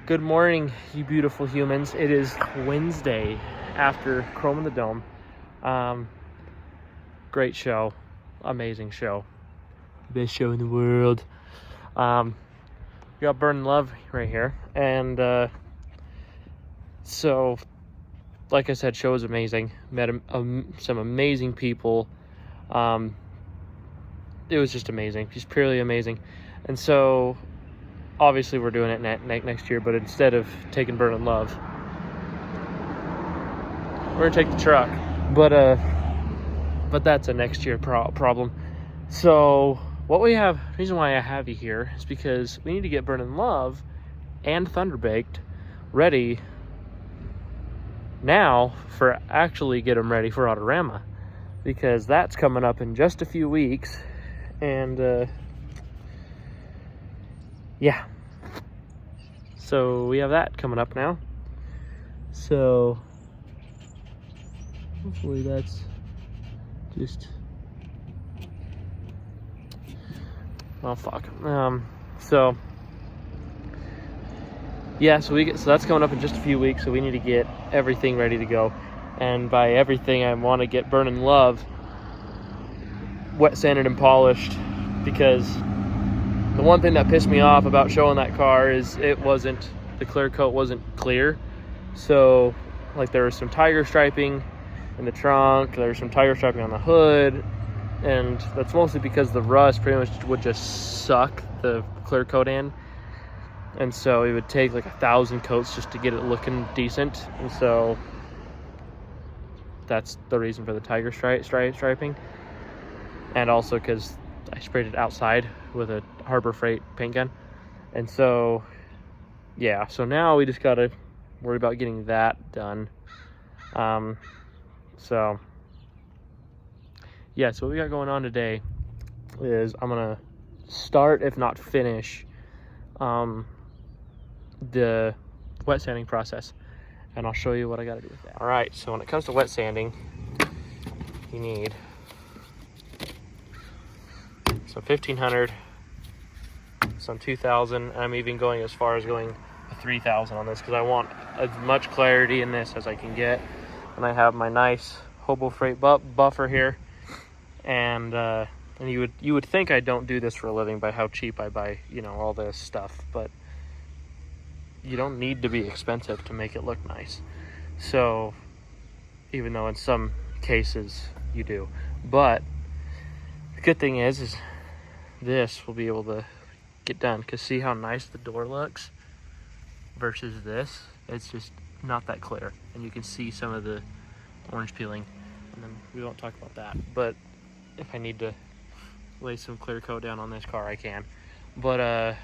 Good morning, you beautiful humans. It is Wednesday after Chrome in the Dome. Great show. Amazing show. Best show in the world. We got Burn Love right here. And so, like I said, show was amazing. Met some amazing people. It was just amazing. Just purely amazing. And so, obviously we're doing it next year, but instead of taking Burn Love, we're gonna take the truck. But that's a next year problem. So what we have, the reason why I have you here is because we need to get Burn Love and Thunderbaked ready now for actually get them ready for Autorama, because that's coming up in just a few weeks. And yeah, so we have that coming up now. So hopefully that's just, oh fuck. So yeah, so that's coming up in just a few weeks. So we need to get everything ready to go. And by everything, I want to get Burn Love wet sanded and polished, because the one thing that pissed me off about showing that car is the clear coat wasn't clear. So like there was some tiger striping in the trunk, there was some tiger striping on the hood, and that's mostly because the rust pretty much would just suck the clear coat in. And so it would take like 1,000 coats just to get it looking decent. And so that's the reason for the tiger striping. And also because I sprayed it outside with a Harbor Freight paint gun. And so, yeah, so now we just gotta worry about getting that done. So, yeah, so what we got going on today is I'm gonna start, if not finish, the wet sanding process. And I'll show you what I gotta do with that. All right, so when it comes to wet sanding, you need some 1500, some 2000, and I'm even going as far as going 3000 on this because I want as much clarity in this as I can get. And I have my nice Hobo Freight buffer here, and you would think I don't do this for a living by how cheap I buy, all this stuff, but you don't need to be expensive to make it look nice. So even though in some cases you do, but the good thing is this will be able to get done, because see how nice the door looks versus this? It's just not that clear, and you can see some of the orange peeling, and then we won't talk about that. But if I need to lay some clear coat down on this car, I can. But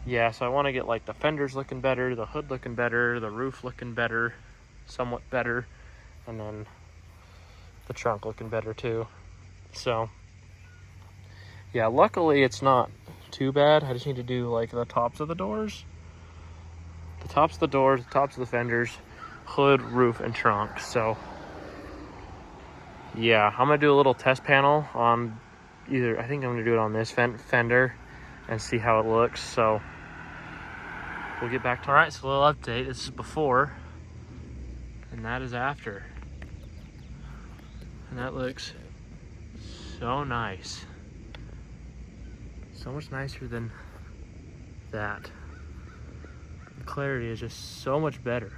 yeah, so I want to get like the fenders looking better, the hood looking better, the roof looking better, somewhat better, and then the trunk looking better too. So yeah, luckily it's not too bad. I just need to do like the tops of the doors, the tops of the fenders, hood, roof, and trunk. So yeah, I'm gonna do a little test panel on I think I'm gonna do it on this fender and see how it looks. So we'll get back to. All right, so a little update. This is before, and that is after, and that looks so nice. So much nicer than that. The clarity is just so much better.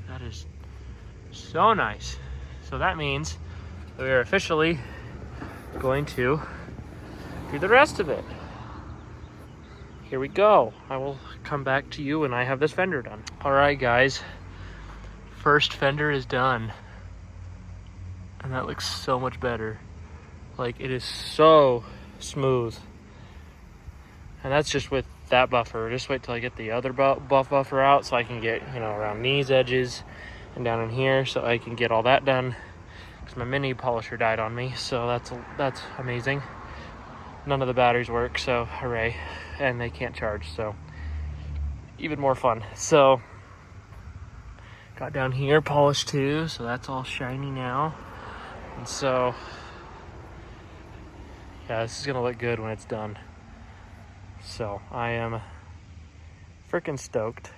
That is so nice. So that means that we are officially going to do the rest of it. Here we go. I will come back to you when I have this fender done. All right, guys. First fender is done. And that looks so much better. Like, it is so smooth. And that's just with that buffer. Just wait till I get the other buffer out so I can get, around these edges and down in here, so I can get all that done. Because my mini polisher died on me, so that's amazing. None of the batteries work, so hooray. And they can't charge, so even more fun. So got down here polished too, so that's all shiny now. And so yeah, this is gonna look good when it's done. So I am freaking stoked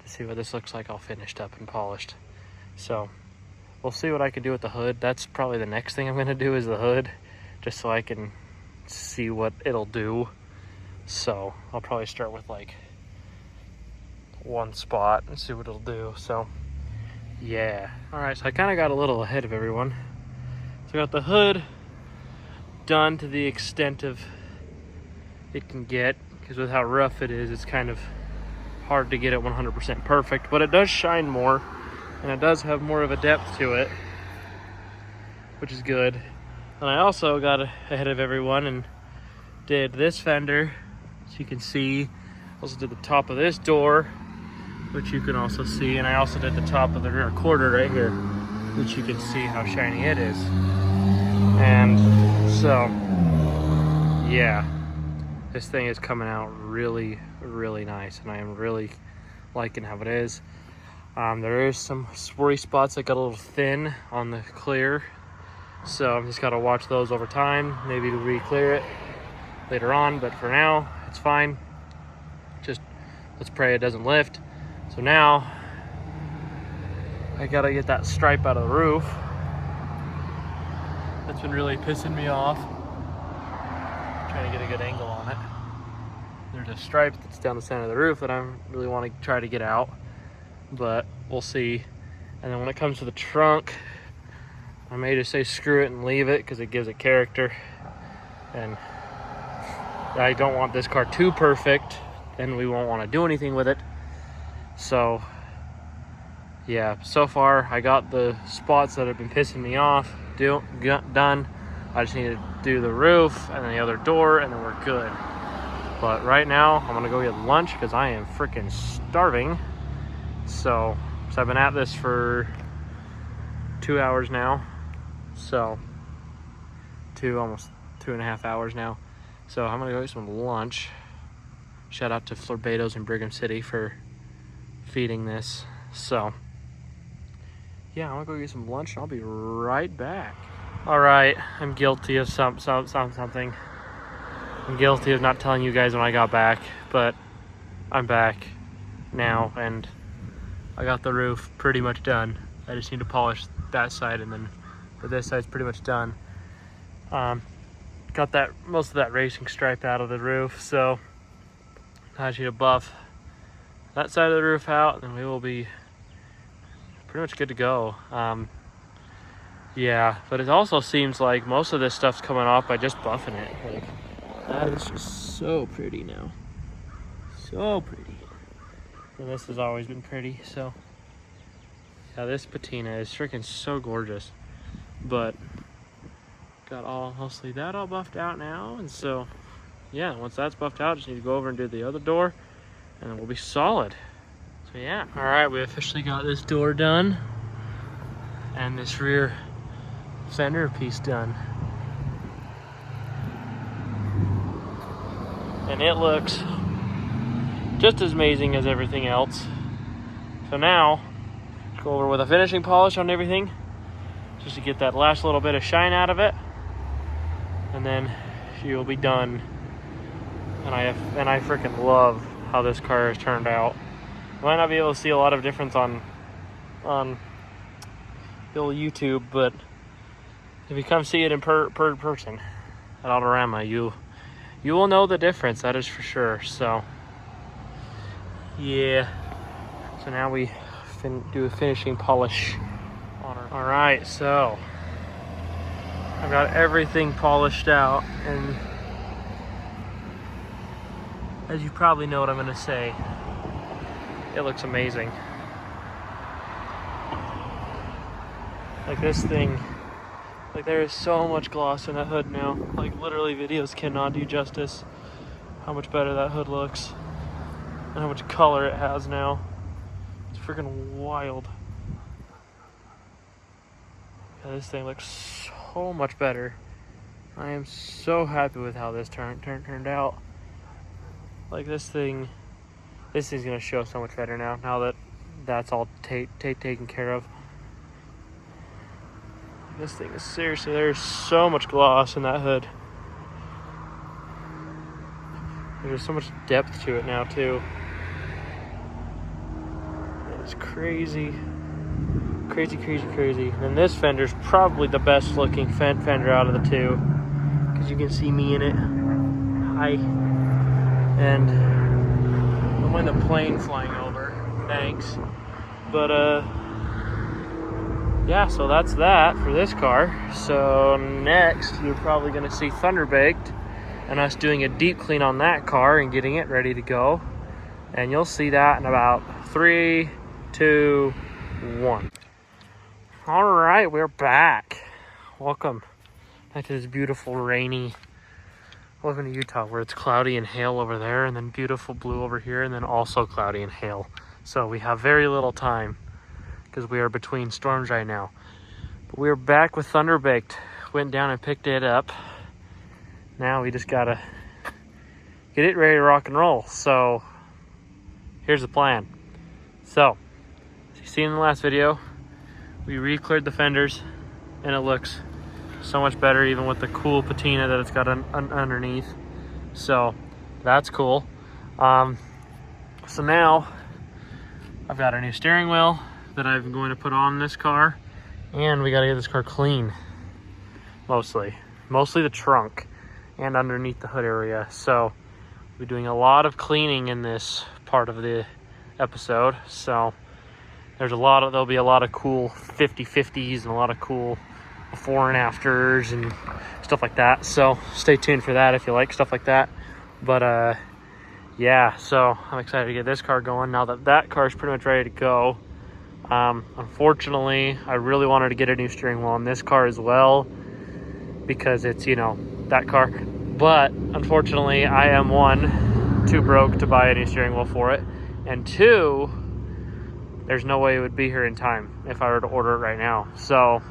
to see what this looks like all finished up and polished. So we'll see what I can do with the hood. That's probably the next thing I'm gonna do is the hood, just so I can see what it'll do. So I'll probably start with like one spot and see what it'll do. So yeah. All right, so I kind of got a little ahead of everyone. So I got the hood done to the extent of it can get, because with how rough it is, it's kind of hard to get it 100% perfect, but it does shine more and it does have more of a depth to it, which is good. And I also got ahead of everyone and did this fender, as you can see. Also did the top of this door, which you can also see, and I also did the top of the rear quarter right here, which you can see how shiny it is. And so yeah, this thing is coming out really, really nice, and I am really liking how it is. There is some sporty spots that got a little thin on the clear, so I've just got to watch those over time, maybe to re-clear it later on, but for now it's fine. Just let's pray it doesn't lift. So now I gotta get that stripe out of the roof. That's been really pissing me off. Trying to get a good angle on it. There's a stripe that's down the center of the roof that I really want to try to get out, but we'll see. And then when it comes to the trunk, I may just say screw it and leave it because it gives it character. And I don't want this car too perfect, then we won't want to do anything with it. So yeah, so far I got the spots that have been pissing me off done. I just need to do the roof and then the other door, and then we're good. But right now I'm gonna go get lunch because I am freaking starving. So I've been at this for 2 hours now, so almost 2.5 hours now. So I'm gonna go get some lunch. Shout out to Florbados in Brigham City for feeding this. So yeah, I'm gonna go get some lunch and I'll be right back. All right, I'm guilty of something. I'm guilty of not telling you guys when I got back, but I'm back now and I got the roof pretty much done. I just need to polish that side, and then this side's pretty much done. Got that most of that racing stripe out of the roof, so I just need to buff that side of the roof out, and we will be pretty much good to go. Yeah, but it also seems like most of this stuff's coming off by just buffing it. Like, that is just so pretty now. So pretty. And this has always been pretty, so yeah, this patina is freaking so gorgeous. But got mostly that all buffed out now, and so yeah, once that's buffed out, just need to go over and do the other door, and then we'll be solid. So yeah, all right, we officially got this door done and this rear fender piece done, and it looks just as amazing as everything else. So now go over with a finishing polish on everything just to get that last little bit of shine out of it, and then she will be done. And I freaking love how this car has turned out. You might not be able to see a lot of difference on the old YouTube, but if you come see it in person at Autorama, you will know the difference, that is for sure. So yeah, so now we do a finishing polish on her. All right, so I've got everything polished out, and as you probably know what I'm gonna say, it looks amazing. Like this thing, like there is so much gloss in that hood now. Like literally videos cannot do justice how much better that hood looks and how much color it has now. It's freaking wild. Yeah, this thing looks so much better. I am so happy with how this turned out. Like this thing's gonna show so much better now that that's all taken care of. This thing is seriously, there's so much gloss in that hood. There's so much depth to it now too. It's crazy. Crazy. And this fender's probably the best looking fender out of the two, because you can see me in it. Hi. And don't mind the plane flying over. Thanks. But yeah, so that's that for this car. So next you're probably going to see Thunderbaked and us doing a deep clean on that car and getting it ready to go. And you'll see that in about 3, 2, 1. All right, we're back. Welcome back to this beautiful rainy, welcome to Utah, where it's cloudy and hail over there, and then beautiful blue over here, and then also cloudy and hail. So we have very little time because we are between storms right now. But we're back with Thunderbaked. Went down and picked it up. Now we just gotta get it ready to rock and roll. So here's the plan. So as you see in the last video, we re-cleared the fenders and it looks so much better, even with the cool patina that it's got underneath. So that's cool. So now I've got a new steering wheel that I'm going to put on this car, and we got to get this car clean. Mostly the trunk and underneath the hood area. So we're doing a lot of cleaning in this part of the episode. So there'll be a lot of cool 50/50s and a lot of cool before and afters and stuff like that. So stay tuned for that if you like stuff like that. But yeah, so I'm excited to get this car going now that car is pretty much ready to go. Unfortunately, I really wanted to get a new steering wheel on this car as well, because it's, that car. But unfortunately, I am one, too broke to buy a new steering wheel for it, and two, there's no way it would be here in time if I were to order it right now. So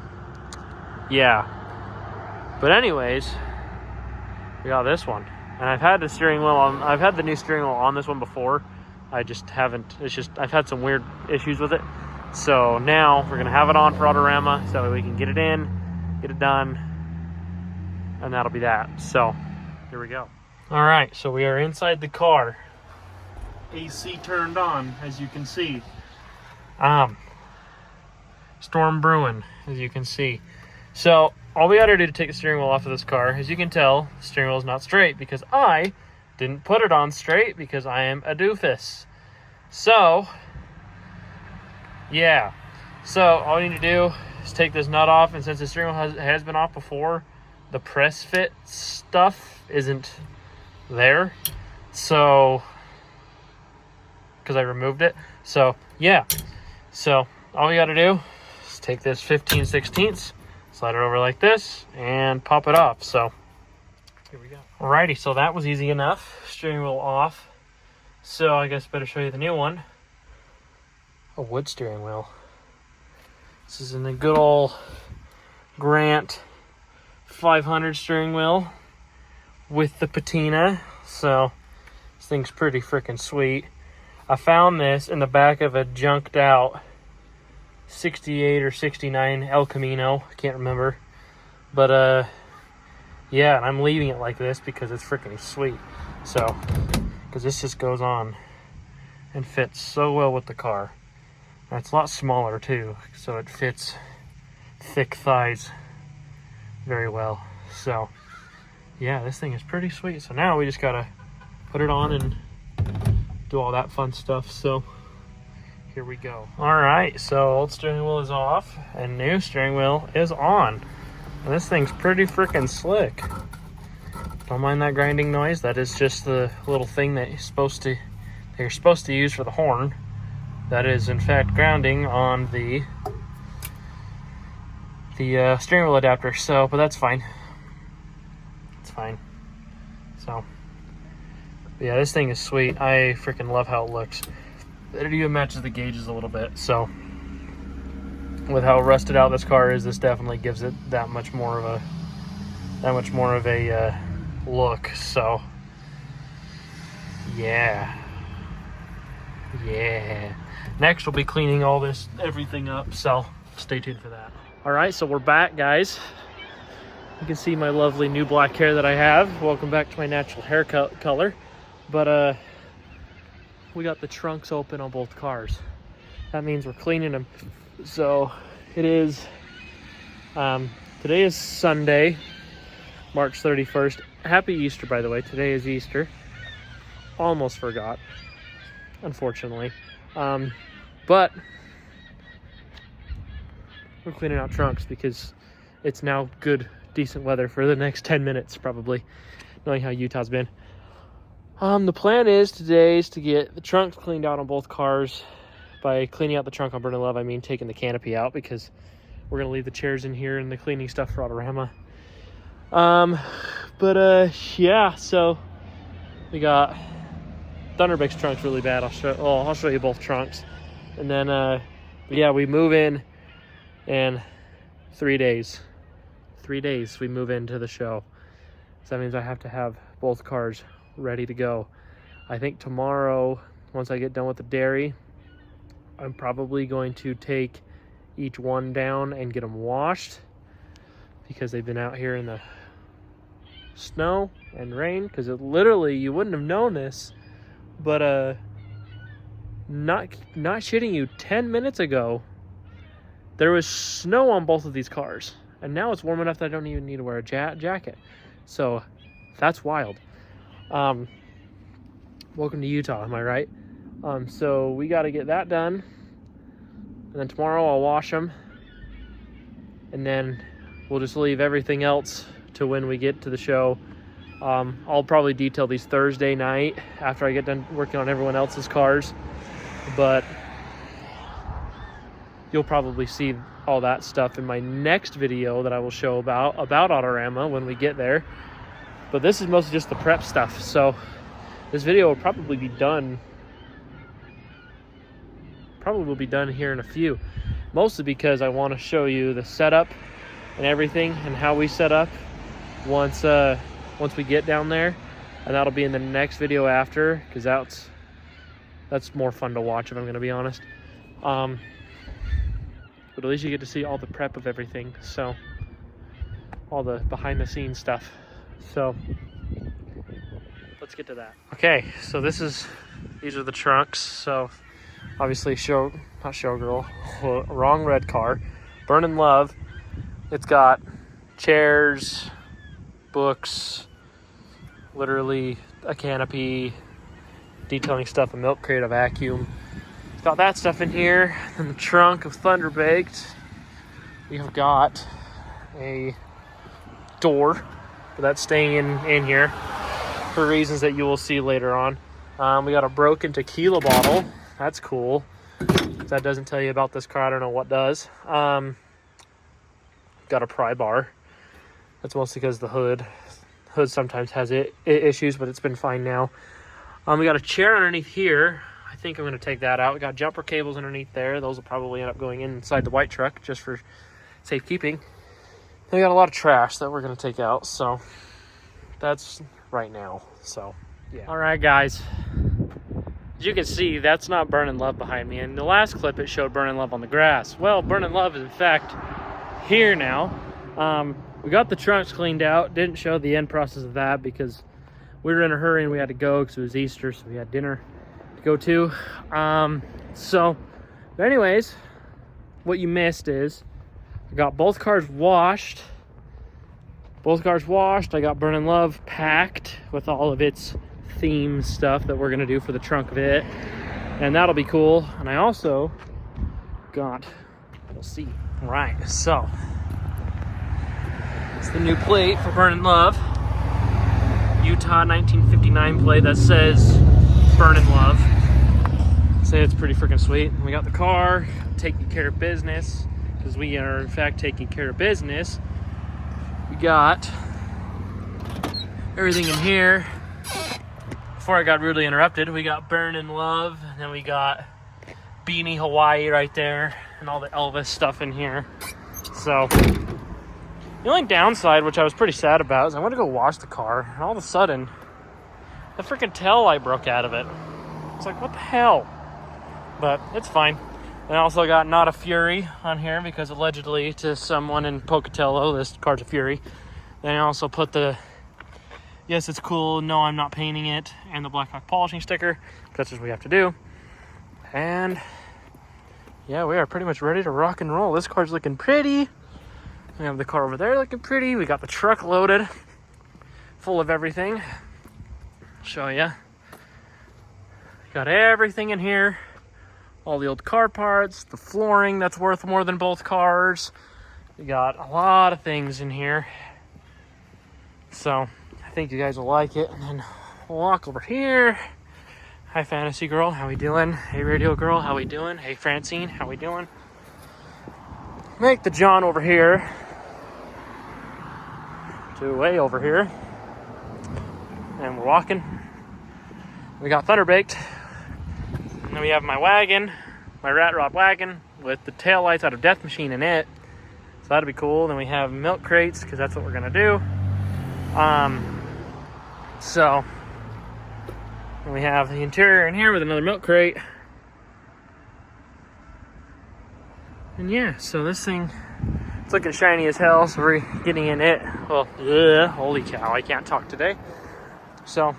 yeah, but anyways, we got this one, and I've had the new steering wheel on this one before. I just haven't, I've had some weird issues with it. So now we're gonna have it on for Autorama so that we can get it in, get it done, and that'll be that. So here we go. All right, so we are inside the car. AC turned on, as you can see. Storm brewing, as you can see. So all we gotta do to take the steering wheel off of this car, as you can tell, the steering wheel is not straight because I didn't put it on straight because I am a doofus. So yeah, so all we need to do is take this nut off, and since the steering wheel has been off before, the press fit stuff isn't there. So, because I removed it. So yeah, so all we got to do is take this 15/16, slide it over like this, and pop it off. So here we go. Alrighty, so that was easy enough. Steering wheel off. So I guess better show you the new one. A wood steering wheel. This is in the good old Grant 500 steering wheel with the patina. So this thing's pretty freaking sweet. I found this in the back of a junked out 68 or 69 El Camino. I can't remember. But yeah, and I'm leaving it like this because it's freaking sweet. So, because this just goes on and fits so well with the car. And it's a lot smaller too, so it fits thick thighs very well. So yeah, this thing is pretty sweet. So now we just gotta put it on and do all that fun stuff. So here we go. All right, so old steering wheel is off and new steering wheel is on. And this thing's pretty freaking slick. Don't mind that grinding noise. That is just the little thing that you're supposed to use for the horn. That is in fact grounding on the steering wheel adapter. So, but that's fine. It's fine. So, yeah, this thing is sweet. I freaking love how it looks. It even matches the gauges a little bit. So, with how rusted out this car is, this definitely gives it that much more of a look. So, yeah. Next we'll be cleaning everything up, so stay tuned for that. All right, so we're back, guys. You can see my lovely new black hair that I have. Welcome back to my natural hair color. But we got the trunks open on both cars. That means we're cleaning them. So it is, today is Sunday, March 31st. Happy Easter, by the way. Today is Easter. Almost forgot, unfortunately. But we're cleaning out trunks because it's now good, decent weather for the next 10 minutes, probably, knowing how Utah's been. The plan is today is to get the trunks cleaned out on both cars. By cleaning out the trunk on Burn & Love, I mean taking the canopy out, because we're going to leave the chairs in here and the cleaning stuff for Autorama. Yeah, so we got Thunderbake's trunk's really bad. I'll show you both trunks. And then, yeah, we move in 3 days. 3 days we move into the show. So that means I have to have both cars ready to go. I think tomorrow, once I get done with the dairy, I'm probably going to take each one down and get them washed, because they've been out here in the snow and rain. Because it literally, you wouldn't have known this, but not shitting you, 10 minutes ago there was snow on both of these cars, and now it's warm enough that I don't even need to wear a jacket. So that's wild. Welcome to Utah, am I right? So we got to get that done, and then tomorrow I'll wash them, and then we'll just leave everything else to when we get to the show. I'll probably detail these Thursday night after I get done working on everyone else's cars, but you'll probably see all that stuff in my next video that I will show about Autorama when we get there. But this is mostly just the prep stuff, so this video will probably be done here in a few, mostly because I want to show you the setup and everything and how we set up once we get down there, and that'll be in the next video after, because that's more fun to watch, if I'm going to be honest. But at least you get to see all the prep of everything, so all the behind the scenes stuff. So let's get to that. Okay, so these are the trunks. So obviously not Showgirl, wrong red car, Burn & Love. It's got chairs, books, literally a canopy, detailing stuff, a milk crate, a vacuum. It's got that stuff in here. In the trunk of Thunderbaked, we have got a door, but that's staying in here for reasons that you will see later on. We got a broken tequila bottle. That's cool. If that doesn't tell you about this car, I don't know what does. Got a pry bar. That's mostly because the hood sometimes has issues, but it's been fine now. We got a chair underneath here. I think I'm going to take that out. We got jumper cables underneath there. Those will probably end up going inside the white truck just for safekeeping. We got a lot of trash that we're going to take out, so that's right now. So yeah. All right, guys. As you can see, that's not Burn & Love behind me. In the last clip, it showed Burn & Love on the grass. Well, Burn & Love is in fact here now. We got the trunks cleaned out. Didn't show the end process of that because we were in a hurry and we had to go because it was Easter, so we had dinner to go to. But anyways, what you missed is I got both cars washed. I got Burn & Love packed with all of its theme stuff that we're gonna do for the trunk of it, and that'll be cool. And I also got, we'll see. All right, so it's the new plate for Burn & Love, Utah 1959 plate that says Burn & Love. Say it's pretty freaking sweet. We got the car taking care of business, because we are in fact taking care of business. We got everything in here. Before I got rudely interrupted, we got Burn & Love, and then we got Beanie Hawaii right there, and all the Elvis stuff in here. So the only downside, which I was pretty sad about, is I went to go wash the car, and all of a sudden the freaking tail light broke out of it. It's like, what the hell? But it's fine. And I also got Not a Fury on here, because allegedly to someone in Pocatello, this car's a Fury. Then I also put the Yes, it's cool. No, I'm not painting it. And the Blackhawk polishing sticker. That's what we have to do. And yeah, we are pretty much ready to rock and roll. This car's looking pretty. We have the car over there looking pretty. We got the truck loaded, full of everything. I'll show you. Got everything in here. All the old car parts, the flooring that's worth more than both cars. We got a lot of things in here. So I think you guys will like it. And then we'll walk over here. Hi, Fantasy Girl, how we doing? Hey, Radio Girl, how we doing? Hey, Francine, how we doing? Make the John over here to way over here. And we're walking. We got Thunder Baked. And then we have my wagon, my Rat Rod wagon with the taillights out of Death Machine in it. So that'll be cool. Then we have milk crates because that's what we're gonna do. So and we have the interior in here with another milk crate. And yeah, so this thing, it's looking shiny as hell, so we're getting in it. Well, holy cow, I can't talk today. So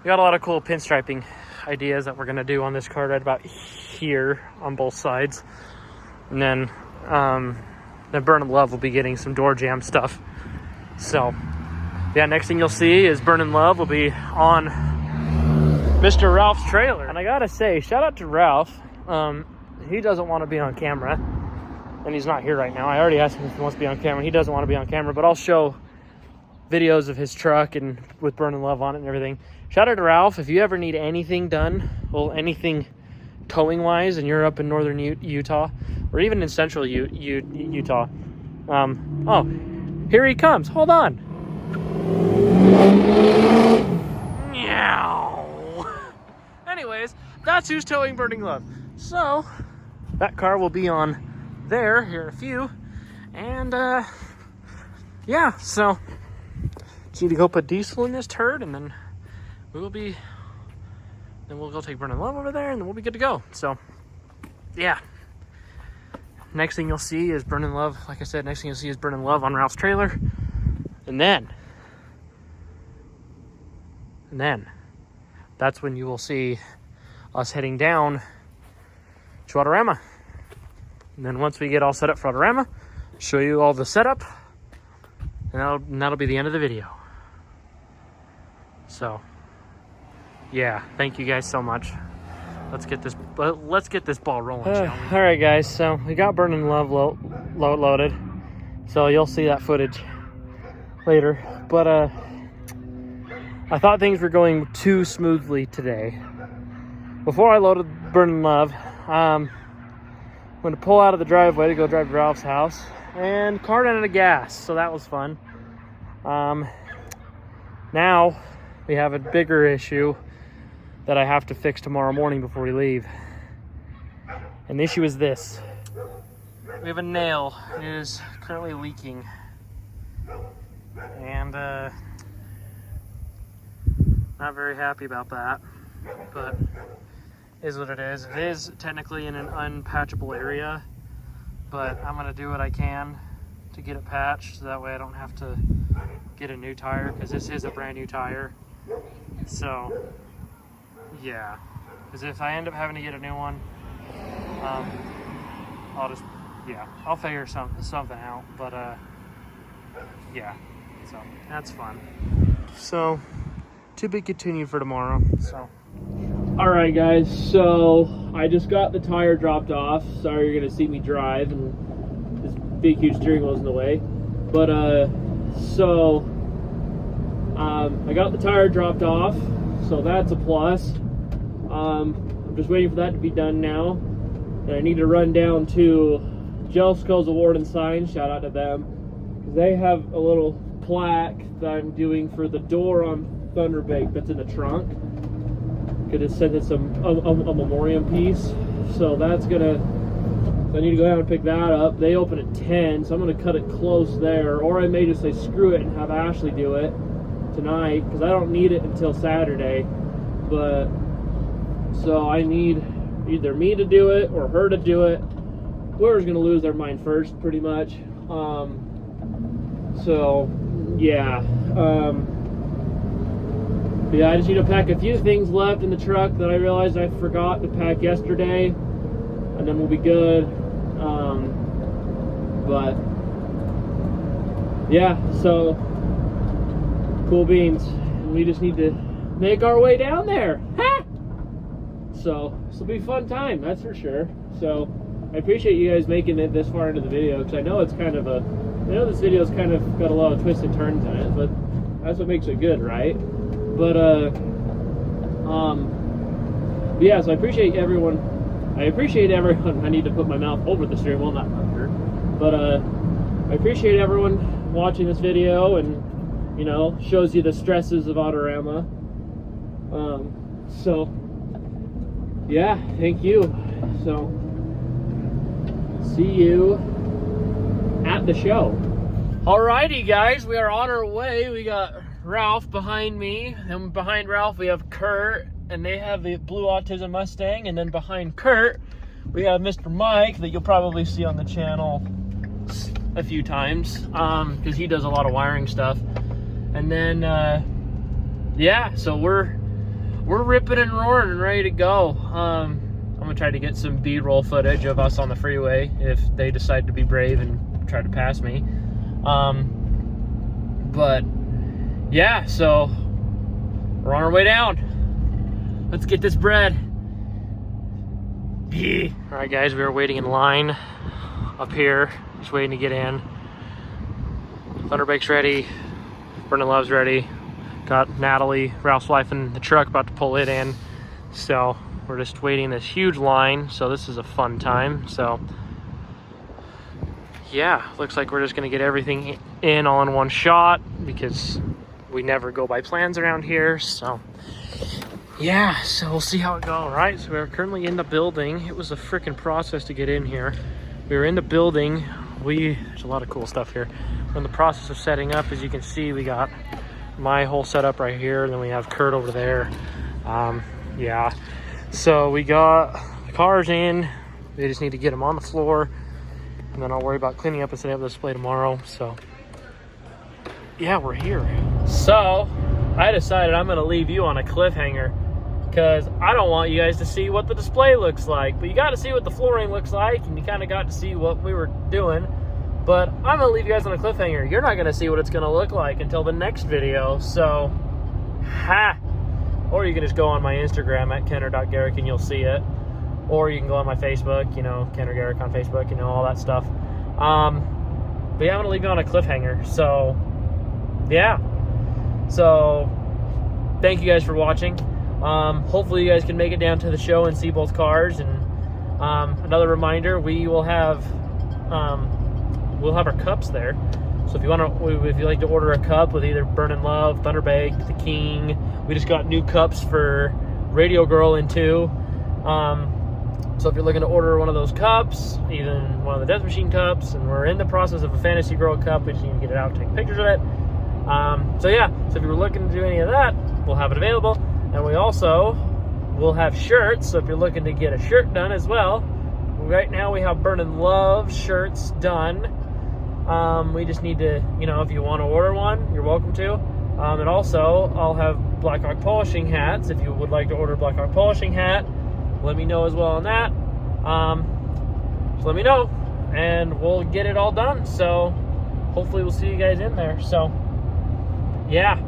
we got a lot of cool pinstriping ideas that we're gonna do on this car right about here on both sides. And then Burn and Love will be getting some door jam stuff. So yeah, next thing you'll see is Burn and Love will be on Mr. Ralph's trailer. And I gotta say, shout out to Ralph. He doesn't want to be on camera, and he's not here right now. I already asked him if he wants to be on camera. He doesn't want to be on camera, but I'll show videos of his truck and with Burn and Love on it and everything. Shout out to Ralph. If you ever need anything done, well, anything towing wise, and you're up in northern Utah, or even in central Utah. Oh, here he comes. Hold on. Meow. Anyways, that's who's towing Burning Love. So that car will be on there here in a few. And yeah, so just need to go put diesel in this turd, and then we'll go take Burning Love over there, and then we'll be good to go. So yeah, next thing you'll see is Burning Love. Like I said, next thing you'll see is Burning Love on Ralph's trailer. And then that's when you will see us heading down to Autorama. And then once we get all set up for Autorama, show you all the setup, and that'll be the end of the video. So yeah, thank you guys so much. Let's get this ball rolling, shall we? All right, guys, so we got Burning Love loaded, so you'll see that footage later. But I thought things were going too smoothly today. Before I loaded Burning Love, I'm going to pull out of the driveway to go drive to Ralph's house, and car ran out of gas, so that was fun. Now we have a bigger issue that I have to fix tomorrow morning before we leave. And the issue is this. We have a nail. It is currently leaking. And not very happy about that, but is what it is. It is technically in an unpatchable area, but I'm gonna do what I can to get it patched, so that way I don't have to get a new tire, because this is a brand new tire. So yeah, because if I end up having to get a new one, I'll figure something out. But yeah, so that's fun. So to be continued for tomorrow. So all right, guys, so I just got the tire dropped off. Sorry you're gonna see me drive and this big huge steering wheel's in the way, but I got the tire dropped off, so that's a plus. I'm just waiting for that to be done now, and I need to run down to Jelsko's Award and Sign. Shout out to them, because they have a little plaque that I'm doing for the door on Thunderbake that's in the trunk. Because it said it's a memoriam piece, so that's gonna. I need to go down and pick that up. They open at 10, so I'm gonna cut it close there, or I may just say screw it and have Ashley do it tonight, because I don't need it until Saturday. But so I need either me to do it or her to do it. Whoever's gonna lose their mind first, pretty much. So yeah, But yeah, I just need to pack a few things left in the truck that I realized I forgot to pack yesterday, and then we'll be good. But yeah, so cool beans. We just need to make our way down there. Ha! So this will be a fun time, that's for sure. So I appreciate you guys making it this far into the video, because I know it's kind of I know this video's kind of got a lot of twists and turns in it, but that's what makes it good, right? But yeah, so I appreciate everyone. I need to put my mouth over the steering wheel, not under. But I appreciate everyone watching this video, and you know, shows you the stresses of Autorama. So yeah, thank you. So see you at the show. Alrighty guys, we are on our way. We got Ralph behind me, and behind Ralph we have Kurt, and they have the blue Autism Mustang, and then behind Kurt we have Mr. Mike, that you'll probably see on the channel a few times, because he does a lot of wiring stuff. And then yeah, so we're ripping and roaring and ready to go. I'm gonna try to get some B-roll footage of us on the freeway if they decide to be brave and try to pass me. But yeah, so we're on our way down. Let's get this bread. Yeah. All right, guys, we are waiting in line up here, just waiting to get in. Thunderbake's ready. Brendan Love's ready. Got Natalie, Ralph's wife, in the truck, about to pull it in. So we're just waiting in this huge line. So this is a fun time. So yeah, looks like we're just gonna get everything in all in one shot, because we never go by plans around here. So yeah, so we'll see how it goes. Right, so we're currently in the building. It was a freaking process to get in here. We were in the building. There's a lot of cool stuff here. We're in the process of setting up. As you can see, we got my whole setup right here, and then we have Kurt over there. Yeah, so we got the cars in. They just need to get them on the floor, and then I'll worry about cleaning up and setting up the display tomorrow. So yeah, we're here. So I decided I'm gonna leave you on a cliffhanger, because I don't want you guys to see what the display looks like, but you got to see what the flooring looks like, and you kind of got to see what we were doing. But I'm gonna leave you guys on a cliffhanger. You're not gonna see what it's gonna look like until the next video. So ha! Or you can just go on my Instagram at kenner.garrick and you'll see it. Or you can go on my Facebook, you know, Kenner Garrick on Facebook, you know, all that stuff. But yeah, I'm gonna leave you on a cliffhanger. So yeah. So thank you guys for watching. Hopefully you guys can make it down to the show and see both cars. And another reminder, we will have we'll have our cups there. So if you like to order a cup with either Burnin' Love, Thunderbake, The King, we just got new cups for Radio Girl in 2. So if you're looking to order one of those cups, even one of the Death Machine cups, and we're in the process of a Fantasy Girl cup, we just need to get it out and take pictures of it. So yeah, so if you were looking to do any of that, we'll have it available. And we also will have shirts, so if you're looking to get a shirt done as well, right now we have Burnin' Love shirts done. We just need to, you know, if you want to order one, you're welcome to. And also, I'll have Blackhawk Polishing hats. If you would like to order a Blackhawk Polishing hat, let me know as well on that. Just let me know, and we'll get it all done. So hopefully we'll see you guys in there. So yeah.